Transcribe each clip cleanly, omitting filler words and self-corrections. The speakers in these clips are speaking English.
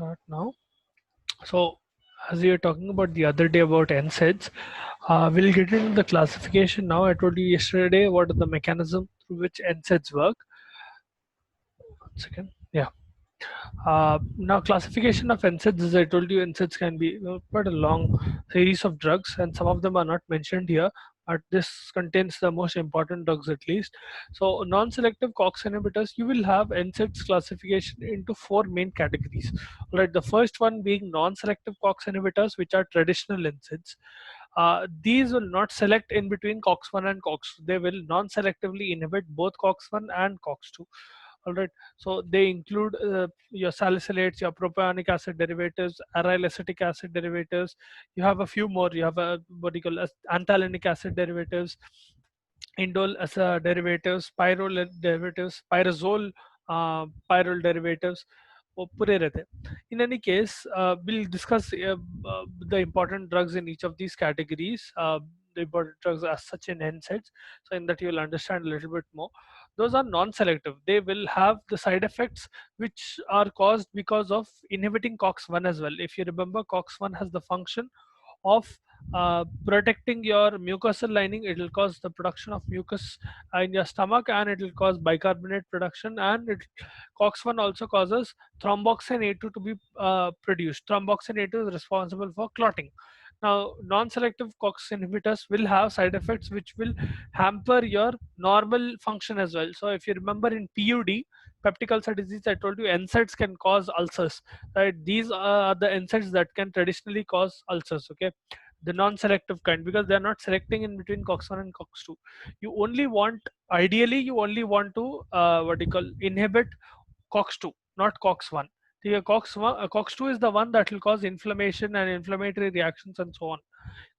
start now. So, as you were talking about the other day about NSAIDs, we'll get into the classification now. I told you yesterday what are the mechanism through which NSAIDs work. One second. Yeah. Now, classification of NSAIDs, as I told you, NSAIDs can be quite a long series of drugs, and some of them are not mentioned here. But this contains the most important drugs at least. So, non-selective COX inhibitors, you will have NSAIDs classification into four main categories. Right, the first one being non-selective COX inhibitors, which are traditional NSAIDs. These will not select in between COX-1 and COX-2. They will non-selectively inhibit both COX-1 and COX-2. All right. So they include your salicylates, your propionic acid derivatives, aryl acetic acid derivatives. You have a few more. You have a what you call as anthalinic acid derivatives, indole as derivatives, pyrrole derivatives, pyrazole pyrrole derivatives. वो पूरे रहते हैं. In any case, we'll discuss the important drugs in each of these categories. The important drugs as such in NSAIDs, so in that you will understand a little bit more. Those are non-selective. They will have the side effects which are caused because of inhibiting COX-1 as well. If you remember, COX-1 has the function of protecting your mucosal lining. It will cause the production of mucus in your stomach, and it will cause bicarbonate production, and COX-1 also causes thromboxane A2 to be produced. Thromboxane A2 is responsible for clotting. Now, non-selective COX inhibitors will have side effects which will hamper your normal function as well. So if you remember in PUD, peptic ulcer disease, I told you NSAIDs can cause ulcers, right? These are the NSAIDs that can traditionally cause ulcers, okay? The non-selective kind, because they're not selecting in between COX-1 and COX-2. You only want, ideally, you only want to, what do you call, inhibit COX-2, not COX-1. The COX-2 is the one that will cause inflammation and inflammatory reactions and so on.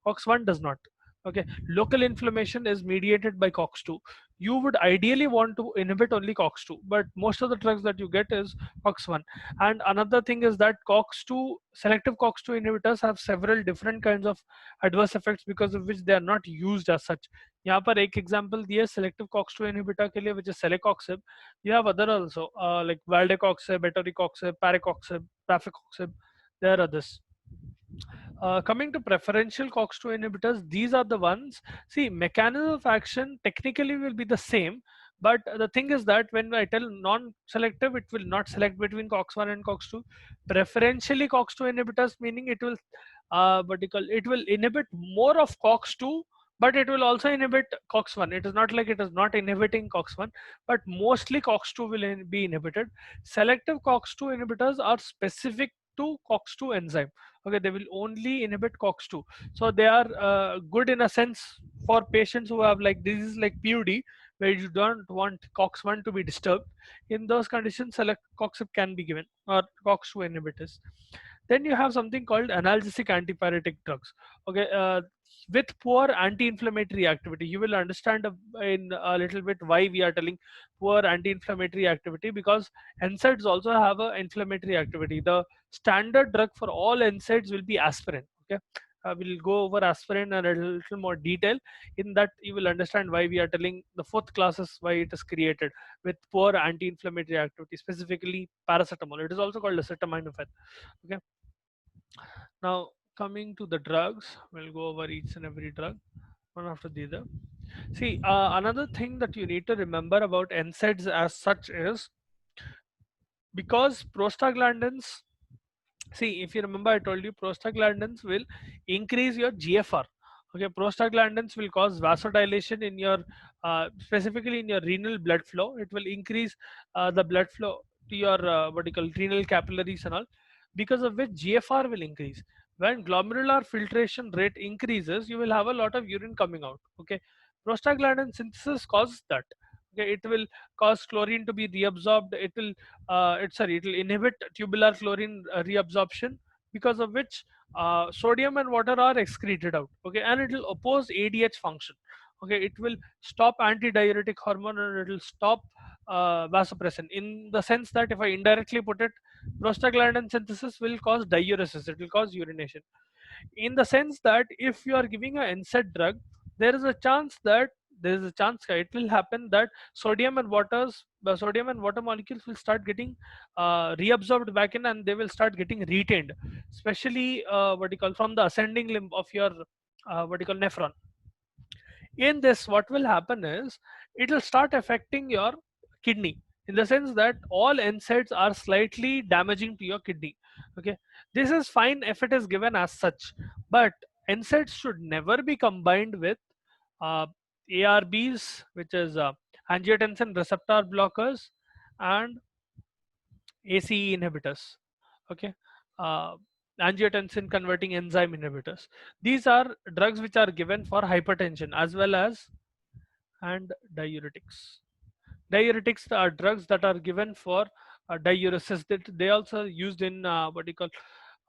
COX-1 does not. Okay, local inflammation is mediated by COX-2. You would ideally want to inhibit only COX-2, but most of the drugs that you get is COX-1. And another thing is that COX-2, selective COX-2 inhibitors have several different kinds of adverse effects because of which they are not used as such. यहाँ पर एक example दिया selective COX-2 inhibitor के लिए, which is celecoxib. You have other also like valdecoxib, etocoxib, parecoxib, praficoxib. There are others. Coming to preferential COX-2 inhibitors, these are the ones. See, mechanism of action technically will be the same, but the thing is that when I tell non-selective, it will not select between COX-1 and COX-2. Preferentially COX-2 inhibitors, meaning it will, it will inhibit more of COX-2, but it will also inhibit COX-1. It is not like it is not inhibiting COX-1, but mostly COX-2 will be inhibited. Selective COX-2 inhibitors are specific to COX-2 enzyme. Okay, they will only inhibit COX-2. So they are good in a sense for patients who have like diseases like PUD, where you don't want COX-1 to be disturbed. In those conditions, select COX can be given, or COX-2 inhibitors. Then you have something called analgesic antipyretic drugs. Okay, with poor anti-inflammatory activity. You will understand in a little bit why we are telling poor anti-inflammatory activity, because NSAIDs also have a inflammatory activity. The standard drug for all NSAIDs will be aspirin. Okay, we'll go over aspirin in a little more detail. In that, you will understand why we are telling the fourth classes why it is created with poor anti-inflammatory activity, specifically paracetamol. It is also called acetaminophen. Okay, now coming to the drugs, we'll go over each and every drug one after the other. See, another thing that you need to remember about NSAIDs as such is, because prostaglandins, see, if you remember, I told you prostaglandins will increase your GFR. Okay, prostaglandins will cause vasodilation in your, specifically in your renal blood flow. It will increase the blood flow to your what do you call, renal capillaries and all, because of which GFR will increase. When glomerular filtration rate increases, you will have a lot of urine coming out. Okay, prostaglandin synthesis causes that. Okay, it will cause chlorine to be reabsorbed. It will it will inhibit tubular chlorine reabsorption, because of which sodium and water are excreted out. Okay, and it will oppose ADH function. Okay, it will stop antidiuretic hormone, and it will stop vasopressin, in the sense that if I indirectly put it, prostaglandin synthesis will cause diuresis. It will cause urination, in the sense that if you are giving a NSAID drug, there is a chance that it will happen that sodium and waters sodium and water molecules will start getting reabsorbed back in, and they will start getting retained, especially what you call from the ascending limb of your what you call nephron. In this, what will happen is it will start affecting your kidney, in the sense that all NSAIDs are slightly damaging to your kidney. Okay, this is fine if it is given as such, but NSAIDs should never be combined with uh, ARBs, which is angiotensin receptor blockers, and ACE inhibitors. Okay, uh, angiotensin converting enzyme inhibitors. These are drugs which are given for hypertension as well as and diuretics. Diuretics are drugs that are given for diuresis. That they also used in what you call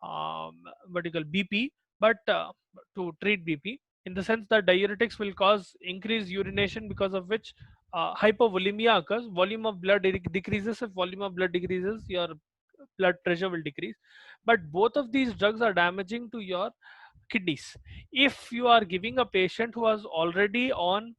BP, but to treat BP, in the sense that diuretics will cause increased urination, because of which hypovolemia occurs. Volume of blood decreases. If volume of blood decreases, your blood pressure will decrease. But both of these drugs are damaging to your kidneys. If you are giving a patient who was already on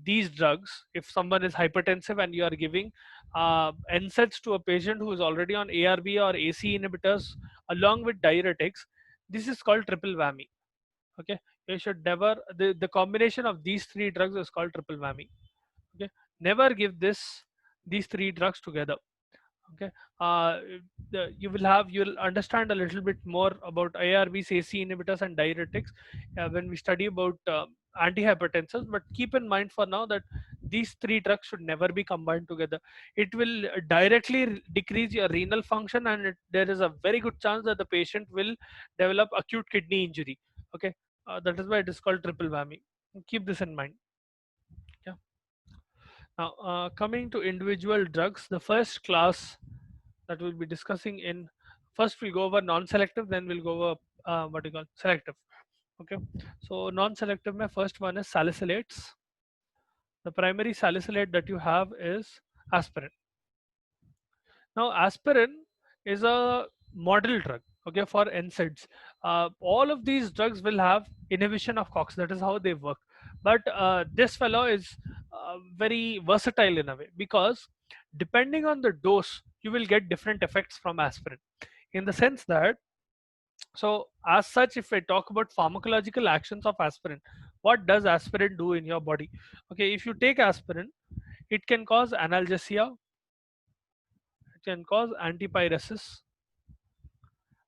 these drugs, if someone is hypertensive and you are giving NSAIDs to a patient who is already on ARB or AC inhibitors along with diuretics, this is called triple whammy. Okay, you should never, the combination of these three drugs is called triple whammy. Okay, never give these three drugs together. Okay, uh, you'll understand a little bit more about IRBs, AC inhibitors and diuretics when we study about antihypertensives, but keep in mind for now that these three drugs should never be combined together. It will directly decrease your renal function, and there is a very good chance that the patient will develop acute kidney injury. Okay, that is why it is called triple whammy. Keep this in mind. Yeah. Now, coming to individual drugs, the first class that we'll be discussing in, first we'll go over non-selective, then we'll go over what you call selective. Okay, so non-selective, my first one is salicylates. The primary salicylate that you have is aspirin. Now, aspirin is a model drug, okay, for NSAIDs. All of these drugs will have inhibition of COX. That is how they work. But this fellow is very versatile in a way, because depending on the dose, you will get different effects from aspirin. In the sense that, so as such, if I talk about pharmacological actions of aspirin, what does aspirin do in your body? Okay, if you take aspirin, it can cause analgesia, it can cause antipyresis,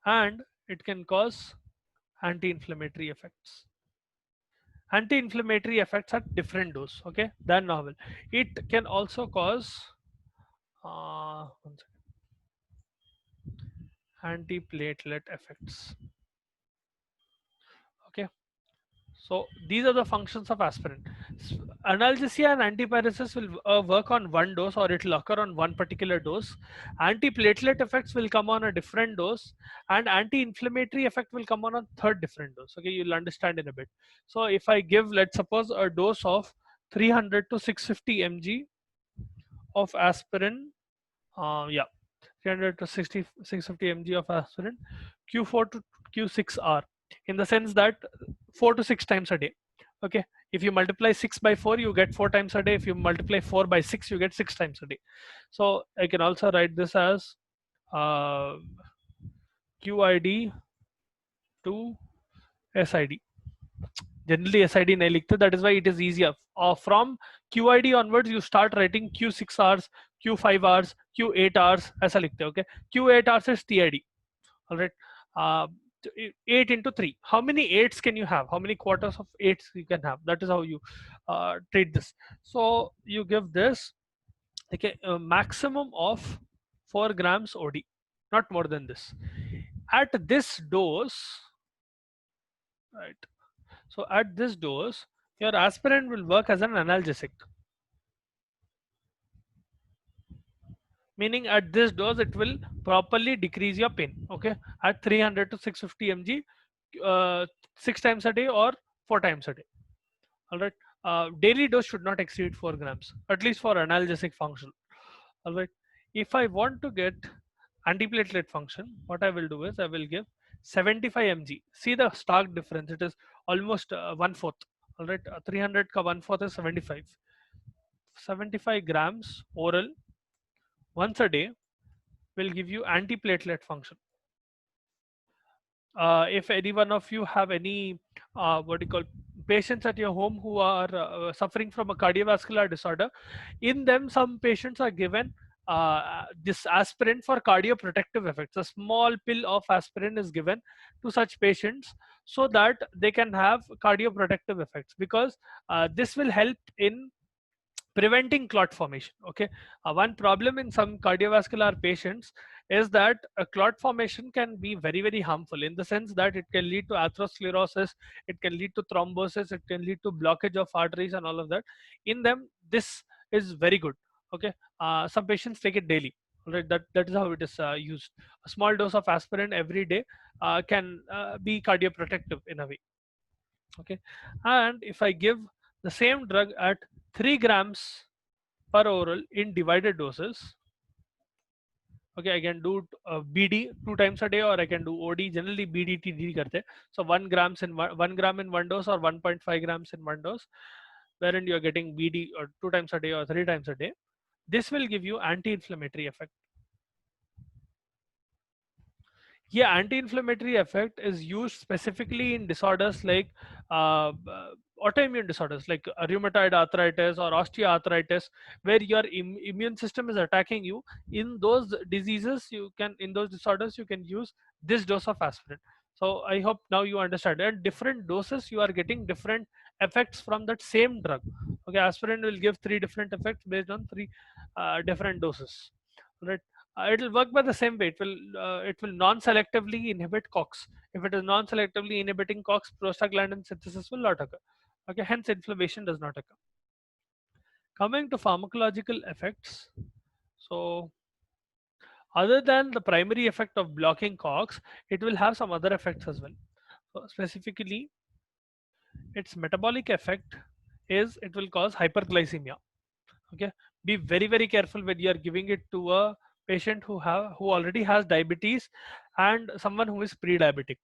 and it can cause anti-inflammatory effects. Anti-inflammatory effects at different dose, okay, than normal. It can also cause one second, antiplatelet effects. Okay, so these are the functions of aspirin. Analgesia and antipyresis will work on one dose, or it will occur on one particular dose. Antiplatelet effects will come on a different dose, and anti-inflammatory effect will come on a third different dose. Okay, you'll understand in a bit. So if I give, let's suppose, a dose of 300 to 650 mg of aspirin, yeah, 300 to 650 mg of aspirin, Q4 to Q6R, in the sense that 4 to 6 times a day. Okay, if you multiply 6 by 4, you get 4 times a day. If you multiply 4 by 6, you get 6 times a day. So I can also write this as uh, QID to SID. Generally SID nahi likhte, that is why it is easier. From QID onwards, you start writing Q6 hours, Q5 hours, Q8 hours, aisa likhte. Okay, Q8 hours is TID. All right, uh, 8 into 3. How many 8s can you have? How many quarters of 8s you can have? That is how you treat this. So you give this, okay, a maximum of 4 grams OD, not more than this. At this dose, right? So at this dose, your aspirin will work as an analgesic. Meaning at this dose, it will properly decrease your pain. Okay, at 300 to 650 mg, 6 times a day or 4 times a day. All right. Daily dose should not exceed 4 grams, at least for analgesic function. All right. If I want to get antiplatelet function, what I will do is I will give 75 mg. See the stark difference. It is almost one fourth. All right. 300 ka one fourth is 75. 75 grams oral once a day will give you antiplatelet function. If any one of you have any what do you call patients at your home who are suffering from a cardiovascular disorder, in them some patients are given this aspirin for cardioprotective effects. A small pill of aspirin is given to such patients so that they can have cardioprotective effects, because this will help in preventing clot formation. Okay, one problem in some cardiovascular patients is that a clot formation can be very very harmful, in the sense that it can lead to atherosclerosis, it can lead to thrombosis, it can lead to blockage of arteries and all of that. In them this is very good. Okay, some patients take it daily. All right, that is how it is used. A small dose of aspirin every day can be cardioprotective in a way. Okay, and if I give the same drug at 3 grams per oral in divided doses, okay, I can do BD 2 times a day, or I can do OD. Generally BD TD karte. So 1 grams in 1 gram in one dose, or 1.5 grams in one dose, wherein you are getting BD or 2 times a day or 3 times a day. This will give you anti-inflammatory effect. Yeah, anti-inflammatory effect is used specifically in disorders like autoimmune disorders like rheumatoid arthritis or osteoarthritis, where your immune system is attacking you. In those diseases, you can, in those disorders, you can use this dose of aspirin. So I hope now you understand. At different doses you are getting different effects from that same drug. Okay, aspirin will give 3 different effects based on 3 different doses, right? It will work by the same way. It will non-selectively inhibit COX. If it is non-selectively inhibiting COX, prostaglandin synthesis will not occur. Okay, hence inflammation does not occur. Coming to pharmacological effects, so other than the primary effect of blocking COX, it will have some other effects as well. So specifically, its metabolic effect is it will cause hyperglycemia. Okay, be very very careful when you are giving it to a patient who already has diabetes and someone who is pre-diabetic.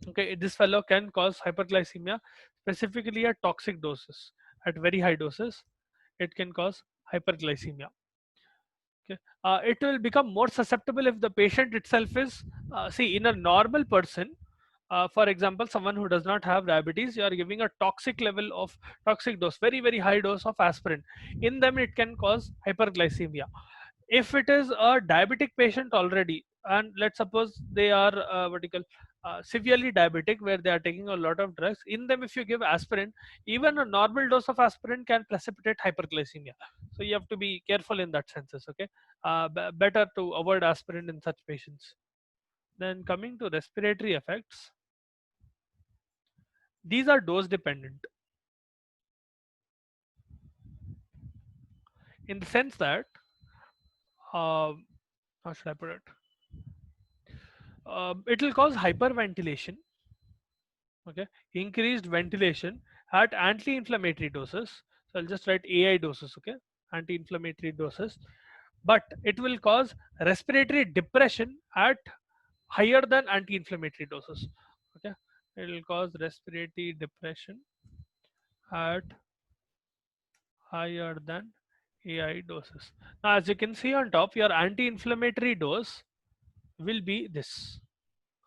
Okay, this fellow can cause hyperglycemia, specifically at toxic doses. At very high doses it can cause hyperglycemia. Okay, it will become more susceptible if the patient itself is see, in a normal person, for example, someone who does not have diabetes, you are giving a toxic dose, very very high dose of aspirin. In them it can cause hyperglycemia. If it is a diabetic patient already, and let's suppose they are what do you call severely diabetic, where they are taking a lot of drugs, in them if you give aspirin, even a normal dose of aspirin can precipitate hyperglycemia. So you have to be careful in that senses. Okay, better to avoid aspirin in such patients. Then coming to respiratory effects, these are dose dependent, in the sense that how should I put it? It will cause hyperventilation. Okay, increased ventilation at anti-inflammatory doses. So I'll just write AI doses. Okay, anti-inflammatory doses, but it will cause respiratory depression at higher than anti-inflammatory doses. Okay, it will cause respiratory depression at higher than AI doses. Now, as you can see on top, your anti-inflammatory dose will be this.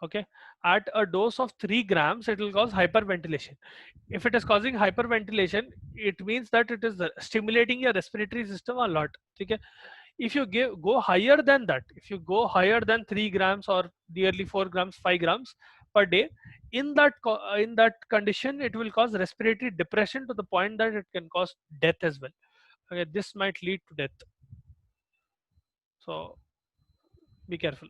Okay, at a dose of 3 grams, it will cause hyperventilation. If it is causing hyperventilation, it means that it is stimulating your respiratory system a lot. Okay, if you go higher than that, if you go higher than 3 grams or nearly 4 grams, 5 grams per day, in that condition, it will cause respiratory depression to the point that it can cause death as well. Okay, this might lead to death, so be careful.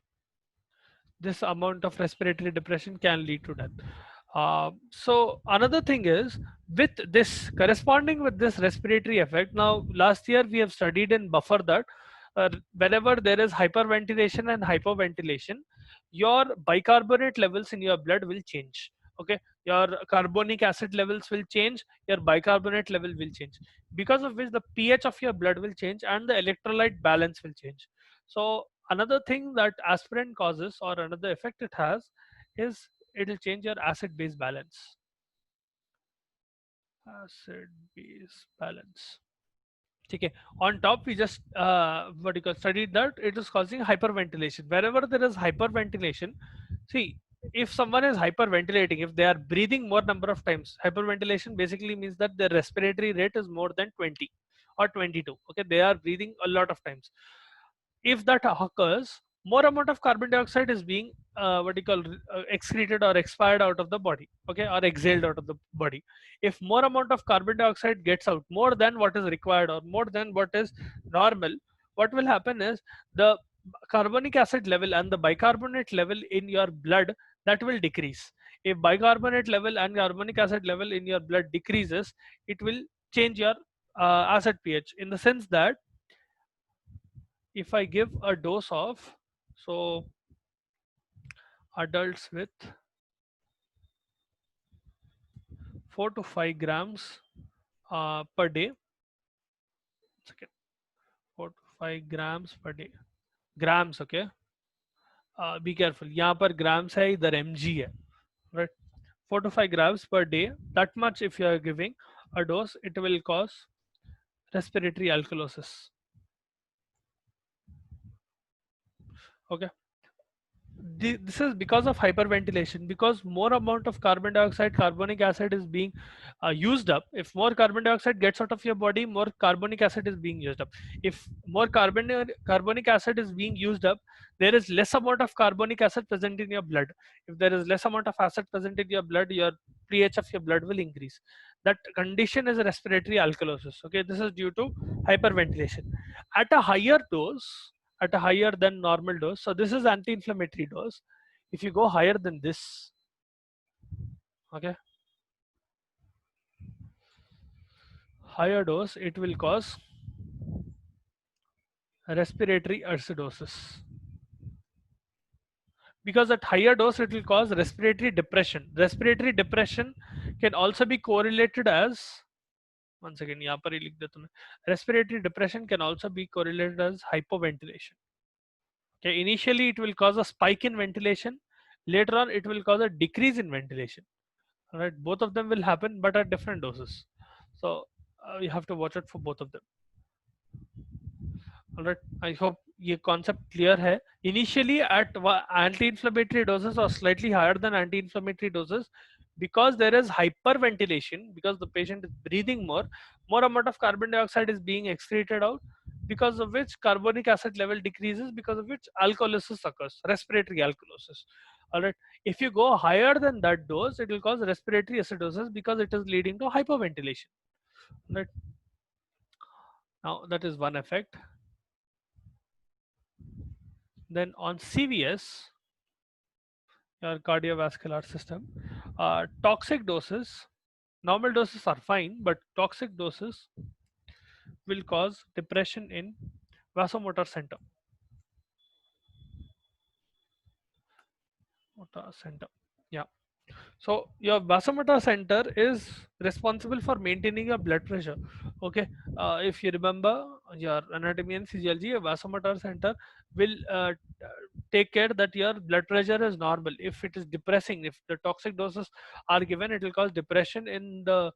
This amount of respiratory depression can lead to death. So another thing is, with this corresponding with this respiratory effect, now last year we have studied in buffer that whenever there is hyperventilation and hypoventilation, your bicarbonate levels in your blood will change. Okay, your carbonic acid levels will change, your bicarbonate level will change, because of which the pH of your blood will change and the electrolyte balance will change. So another thing that aspirin causes, or another effect it has, is it will change your acid base balance. Acid base balance. Okay. On top, we just what you call studied that it is causing hyperventilation. Wherever there is hyperventilation, see, if someone is hyperventilating, if they are breathing more number of times, hyperventilation basically means that their respiratory rate is more than 20 or 22. Okay, they are breathing a lot of times. If that occurs, more amount of carbon dioxide is being what you call excreted or expired out of the body, okay, or exhaled out of the body. If more amount of carbon dioxide gets out, more than what is required or more than what is normal, what will happen is the carbonic acid level and the bicarbonate level in your blood, that will decrease. If bicarbonate level and carbonic acid level in your blood decreases, it will change your acid pH, in the sense that if I give a dose of, so adults with 4 to 5 grams per day, second, 4 to 5 grams per day, grams, okay, be careful, यहाँ पर grams है, इधर mg है, right? 4 to 5 grams per day, that much if you are giving a dose, it will cause respiratory alkalosis, okay. This is because of hyperventilation, because more amount of carbon dioxide, carbonic acid is being used up. If more carbon dioxide gets out of your body, more carbonic acid is being used up. If more carbonic acid is being used up, there is less amount of carbonic acid present in your blood. If there is less amount of acid present in your blood, your pH of your blood will increase. That condition is respiratory alkalosis, okay. This is due to hyperventilation. At a higher dose, at a higher than normal dose, so this is anti-inflammatory dose. If you go higher than this, okay, higher dose, it will cause respiratory acidosis, because at higher dose it will cause respiratory depression. Respiratory depression can also be correlated as, once again यहाँ पर ही लिख देता हूँ, respiratory depression can also be correlated as hypoventilation. Okay, initially it will cause a spike in ventilation, later on it will cause a decrease in ventilation. All right, both of them will happen but at different doses, so you have to watch out for both of them. All right, I hope ये concept clear है. Initially at anti-inflammatory doses or slightly higher than anti-inflammatory doses, because there is hyperventilation, because the patient is breathing more amount of carbon dioxide is being excreted out, because of which carbonic acid level decreases, because of which alkalosis occurs, respiratory alkalosis. All right, if you go higher than that dose, it will cause respiratory acidosis because it is leading to hyperventilation. Right, now that is one effect. Then on CVS, your cardiovascular system, toxic doses, normal doses are fine, but toxic doses will cause depression in vasomotor center. Motor center, yeah. So your vasomotor center is responsible for maintaining your blood pressure. Okay, if you remember your anatomy and physiology, your vasomotor center will take care that your blood pressure is normal. If it is depressing, if the toxic doses are given, it will cause depression in the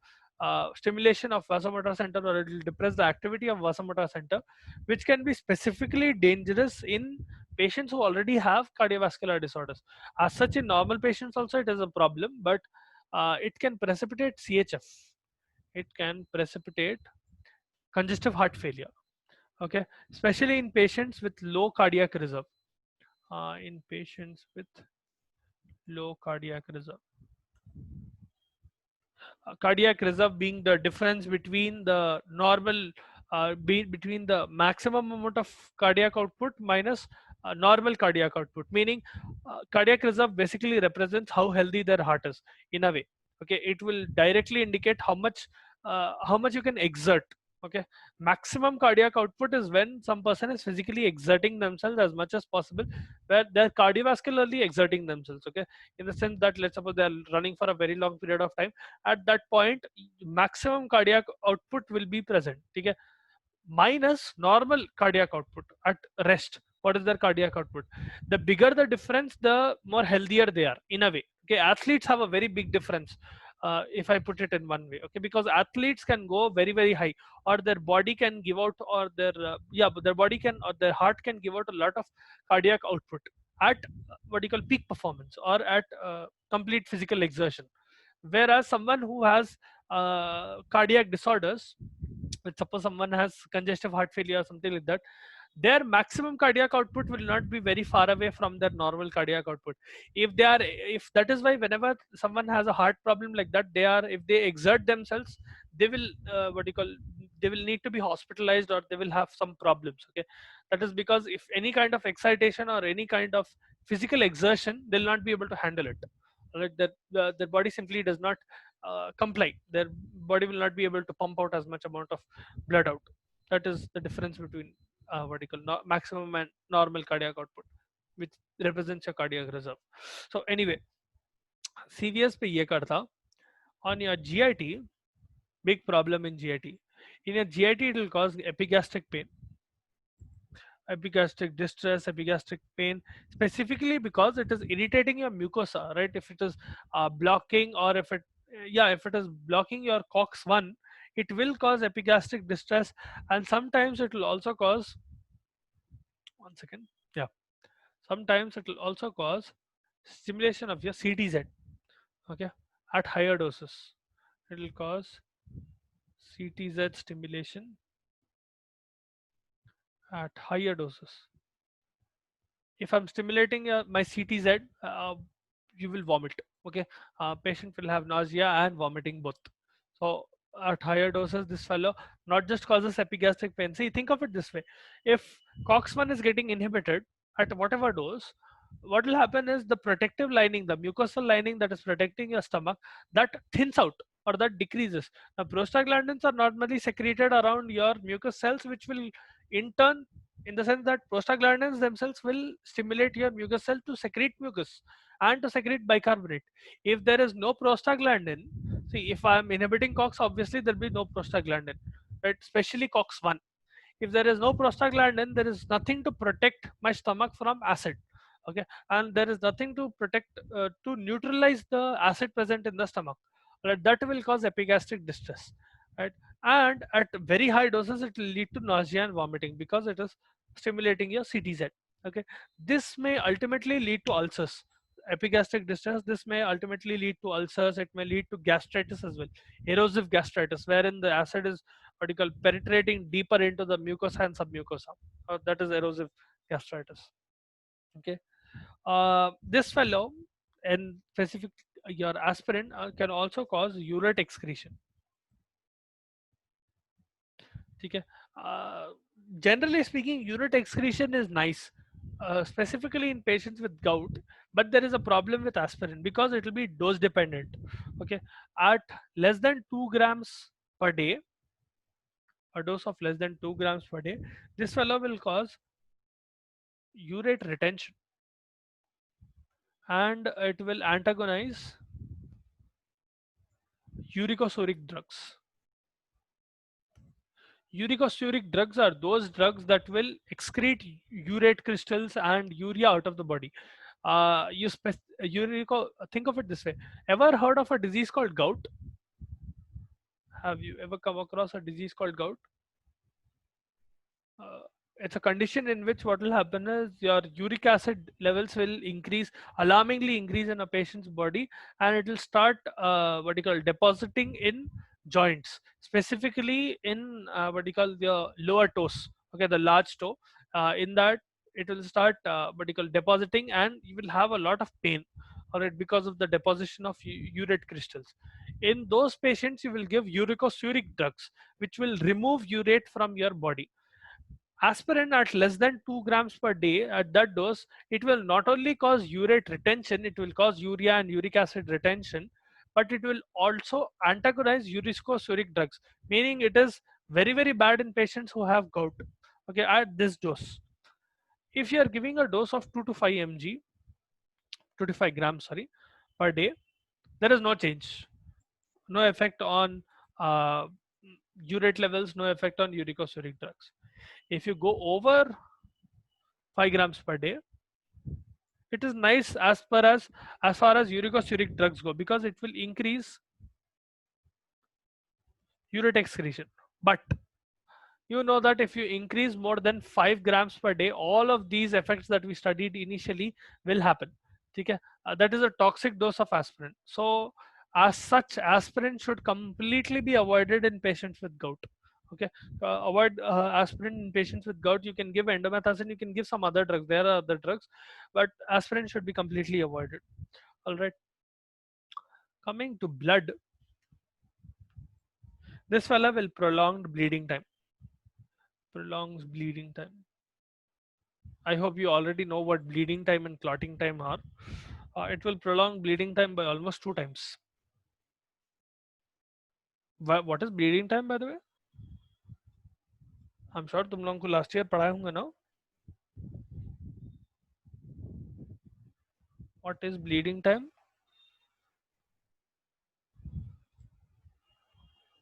stimulation of vasomotor center, or it will depress the activity of vasomotor center, which can be specifically dangerous in patients who already have cardiovascular disorders. As such, in normal patients also it is a problem, but it can precipitate CHF. It can precipitate congestive heart failure. Okay, especially in patients with low cardiac reserve. In patients with low cardiac reserve. Cardiac reserve being the difference between the normal, between the maximum amount of cardiac output minus normal cardiac output, meaning cardiac reserve basically represents how healthy their heart is in a way. Okay, it will directly indicate how much you can exert. Okay, maximum cardiac output is when some person is physically exerting themselves as much as possible, where they're cardiovascularly exerting themselves. Okay, in the sense that, let's suppose they're running for a very long period of time, at that point maximum cardiac output will be present. Okay, minus normal cardiac output at rest. What is their cardiac output? The bigger the difference, the more healthier they are in a way. Okay, athletes have a very big difference. if I put it in one way. Okay, because athletes can go very very high, or their body can give out, or their but their body can, or their heart can give out a lot of cardiac output at what you call peak performance, or at complete physical exertion. Whereas someone who has cardiac disorders, like suppose someone has congestive heart failure or something like that, their maximum cardiac output will not be very far away from their normal cardiac output. If they are, if that is why whenever someone has a heart problem like that, they are, if they exert themselves, they will what you call, they will need to be hospitalized, or they will have some problems. Okay, that is because if any kind of excitation or any kind of physical exertion, they'll not be able to handle it. Right, that their body simply does not comply. Their body will not be able to pump out as much amount of blood out. That is the difference between what you call maximum and normal cardiac output, which represents your cardiac reserve. So anyway, CVS पे ये करता. On your GIT, big problem in GIT. In your GIT, it will cause epigastric pain, epigastric distress, epigastric pain, specifically because it is irritating your mucosa, right? If it is blocking, or if it, yeah, if it is blocking your COX-1, it will cause epigastric distress, and sometimes it will also cause, one second, yeah, sometimes it will also cause stimulation of your CTZ. Okay, at higher doses, it will cause CTZ stimulation at higher doses. If I'm stimulating my CTZ, you will vomit. Okay, patient will have nausea and vomiting both. So at higher doses, this fellow not just causes epigastric pain. See, think of it this way: if COX-1 is getting inhibited at whatever dose, what will happen is the protective lining, the mucosal lining that is protecting your stomach, that thins out, or that decreases. Now, prostaglandins are normally secreted around your mucous cells, which will in turn, in the sense that prostaglandins themselves will stimulate your mucous cell to secrete mucus and to secrete bicarbonate. If there is no prostaglandin, see, if I am inhibiting COX, obviously there will be no prostaglandin, right? Especially COX-1. If there is no prostaglandin, there is nothing to protect my stomach from acid. Okay, and there is nothing to protect, to neutralize the acid present in the stomach. Right? That will cause epigastric distress. Right, and at very high doses, it will lead to nausea and vomiting because it is stimulating your CTZ. Okay, this may ultimately lead to ulcers. Epigastric distress, this may ultimately lead to ulcers. It may lead to gastritis as well, erosive gastritis, wherein the acid is what you call penetrating deeper into the mucosa and submucosa. That is erosive gastritis. Okay, this fellow, and specific, your aspirin can also cause urate excretion. Okay, generally speaking, urate excretion is nice, specifically in patients with gout, but there is a problem with aspirin because it will be dose dependent. Okay, at less than 2 grams per day, a dose of less than 2 grams per day, this fellow will cause urate retention, and it will antagonize uricosuric drugs. Uricosuric drugs are those drugs that will excrete urate crystals and urea out of the body. Think of it this way: ever heard of a disease called gout? Have you ever come across a disease called gout? uh, it's a condition in which what will happen is your uric acid levels will increase, alarmingly increase in a patient's body, and it will start what you call depositing in joints, specifically in what you call the lower toes. Okay, the large toe. In that, it will start what you call depositing, and you will have a lot of pain. All right, because of the deposition of urate crystals. In those patients, you will give uricosuric drugs, which will remove urate from your body. Aspirin at less than 2 grams per day at that dose, it will not only cause urate retention, it will cause urea and uric acid retention, but it will also antagonize uricosuric drugs, meaning it is very, very bad in patients who have gout. Okay, at this dose. If you are giving a dose of 2 to 5 mg, 2 to 5 grams, sorry, per day, there is no change. No effect on urate levels, no effect on uricosuric drugs. If you go over 5 grams per day, it is nice as far as uricosuric drugs go, because it will increase urate excretion. But you know that if you increase more than 5 grams per day, all of these effects that we studied initially will happen. Okay? That is a toxic dose of aspirin. So as such, aspirin should completely be avoided in patients with gout. Okay, avoid aspirin in patients with gout. You can give endomethacin, you can give some other drugs, there are other drugs, but aspirin should be completely avoided. All right, coming to blood, this fella will prolong bleeding time, prolongs bleeding time. I hope you already know what bleeding time and clotting time are. It will prolong bleeding time by almost 2 times. What is bleeding time, by the way? I'm sure तुम लोगों को last year पढ़ाए होंगे ना. What is bleeding time?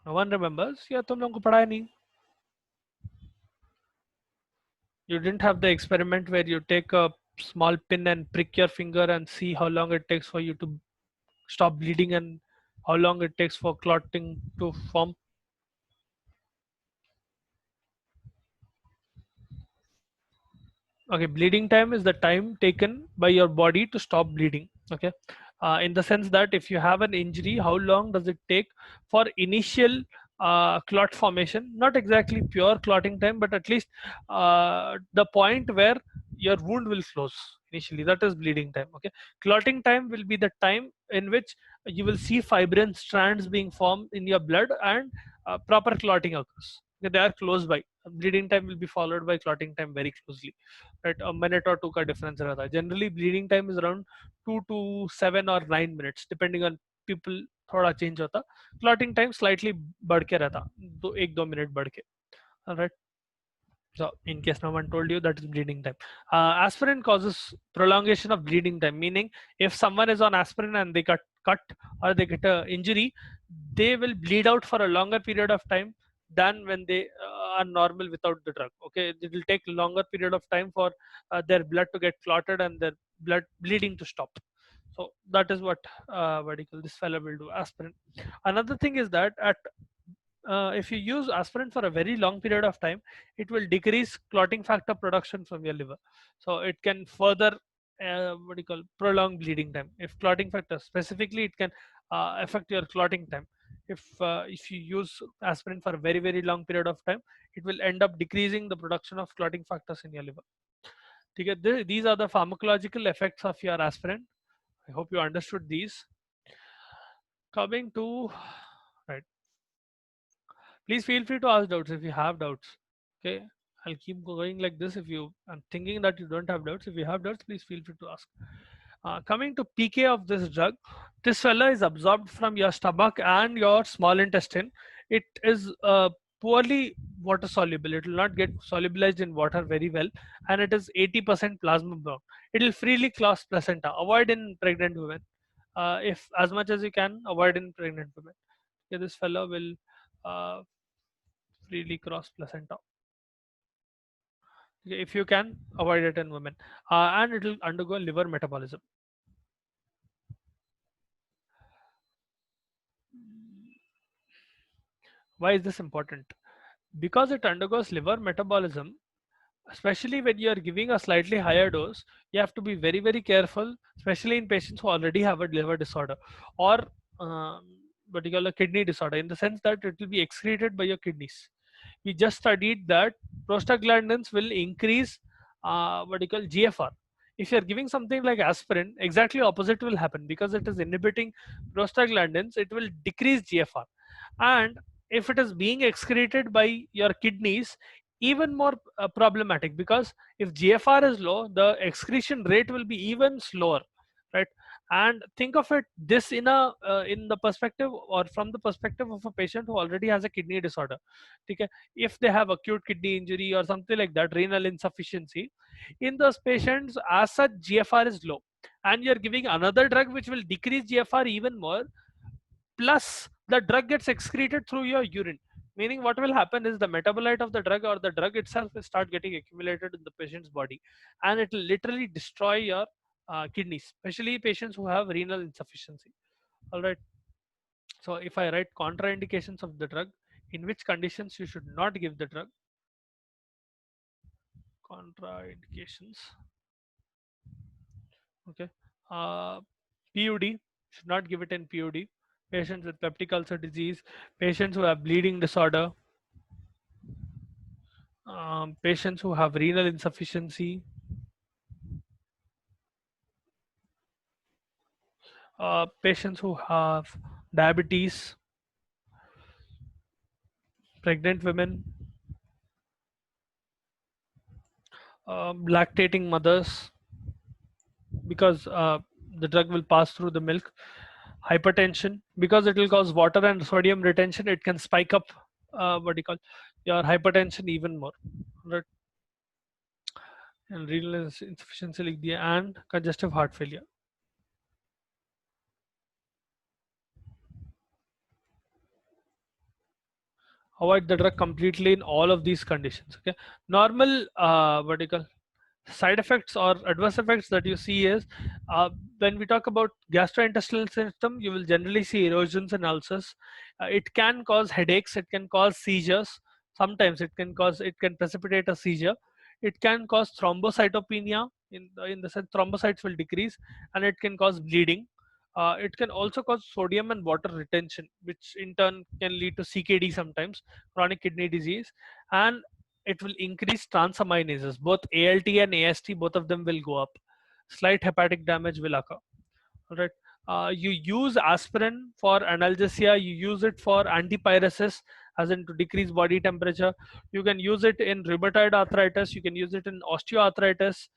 No one remembers. या तुम लोगों को पढ़ाया नहीं. You didn't have the experiment where you take a small pin and prick your finger and see how long it takes for you to stop bleeding and how long it takes for clotting to form. Okay, bleeding time is the time taken by your body to stop bleeding. Okay, in the sense that if you have an injury, how long does it take for initial clot formation? Not exactly pure clotting time, but at least the point where your wound will close initially. That is bleeding time. Okay, clotting time will be the time in which you will see fibrin strands being formed in your blood and proper clotting occurs. Okay, they are close by. Bleeding time will be followed by clotting time very closely. Right, a minute or two का difference रहता है. Generally bleeding time is around 2 to 7 or 9 minutes depending on people. थोड़ा change होता. Clotting time slightly बढ़ के रहता, दो 1-2 minute बढ़ के. Alright. So, in case no one told you, that is bleeding time. Aspirin causes prolongation of bleeding time, meaning if someone is on aspirin and they got cut or they get a injury, they will bleed out for a longer period of time than when they are normal without the drug. Okay, it will take longer period of time for their blood to get clotted and their blood bleeding to stop. So that is what do you call, this fellow will do, aspirin. Another thing is that at if you use aspirin for a very long period of time, it will decrease clotting factor production from your liver. So it can further what do you call, prolong bleeding time. If clotting factor specifically, it can affect your clotting time. If you use aspirin for a very long period of time, it will end up decreasing the production of clotting factors in your liver. Okay, these are the pharmacological effects of your aspirin. I hope you understood these. Coming to, right, please feel free to ask doubts if you have doubts. Okay, I'll keep going like this. If you, I'm thinking that you don't have doubts. If you have doubts, please feel free to ask. Coming to PK of this drug, this fella is absorbed from your stomach and your small intestine. It is poorly water soluble. It will not get solubilized in water very well, and it is 80% plasma bound. It will freely cross placenta. Avoid in pregnant women. If as much as you can, avoid in pregnant women. Okay, this fellow will uh, freely cross placenta. Okay, if you can, avoid it in women, and it will undergo liver metabolism. Why is this important? Because it undergoes liver metabolism, especially when you are giving a slightly higher dose, you have to be very careful, especially in patients who already have a liver disorder or particular kidney disorder, in the sense that it will be excreted by your kidneys. We just studied that prostaglandins will increase what you call GFR. If you're giving something like aspirin, exactly opposite will happen. Because it is inhibiting prostaglandins, it will decrease GFR. And if it is being excreted by your kidneys, even more problematic, because if GFR is low, the excretion rate will be even slower, right? And think of it this in the perspective, or from the perspective of a patient who already has a kidney disorder. Okay, if they have acute kidney injury or something like that, renal insufficiency, in those patients, as such, GFR is low, and you're giving another drug which will decrease GFR even more, plus the drug gets excreted through your urine, meaning what will happen is the metabolite of the drug or the drug itself will start getting accumulated in the patient's body, and it will literally destroy your kidneys, especially patients who have renal insufficiency. All right, so if I write contraindications of the drug, In which conditions you should not give the drug? Contraindications. Okay. uh, PUD, should not give it in PUD. Patients with peptic ulcer disease, patients who have bleeding disorder, patients who have renal insufficiency, patients who have diabetes, pregnant women, lactating mothers, because the drug will pass through the milk. Hypertension, because it will cause water and sodium retention, it can spike up what do you call your hypertension even more. Right? And renal insufficiency like and congestive heart failure. Avoid the drug completely in all of these conditions. Okay, normal what do you call side effects or adverse effects that you see is when we talk about gastrointestinal system, you will generally see erosions and ulcers. It can cause headaches, it can cause seizures, sometimes it can precipitate a seizure. It can cause thrombocytopenia, in the sense thrombocytes will decrease, and it can cause bleeding. It can also cause sodium and water retention, which in turn can lead to CKD sometimes, chronic kidney disease. And it will increase transaminases, both ALT and AST, both of them will go up. Slight hepatic damage will occur. All right. You use aspirin for analgesia, you use it for antipyresis, as in to decrease body temperature. You can use it in rheumatoid arthritis, you can use it in osteoarthritis,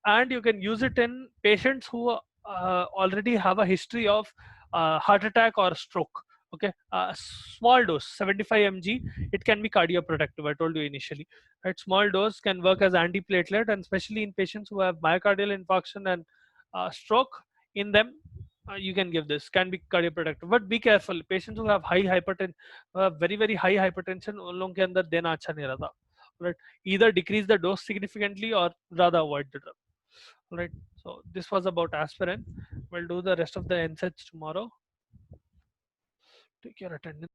and you can use it in patients who already have a history of heart attack or stroke. Okay, small dose, 75 mg, it can be cardioprotective. I told you initially, right? Small dose can work as antiplatelet, and especially in patients who have myocardial infarction and stroke, in them you can give this, can be cardioprotective. But be careful, patients who have high hypertension, very high hypertension, उन लोगों के अंदर देना अच्छा नहीं रहता. Right? Either decrease the dose significantly or rather avoid the drug. Right? So this was about aspirin. We'll do the rest of the NSAIDs tomorrow. Take your attendance.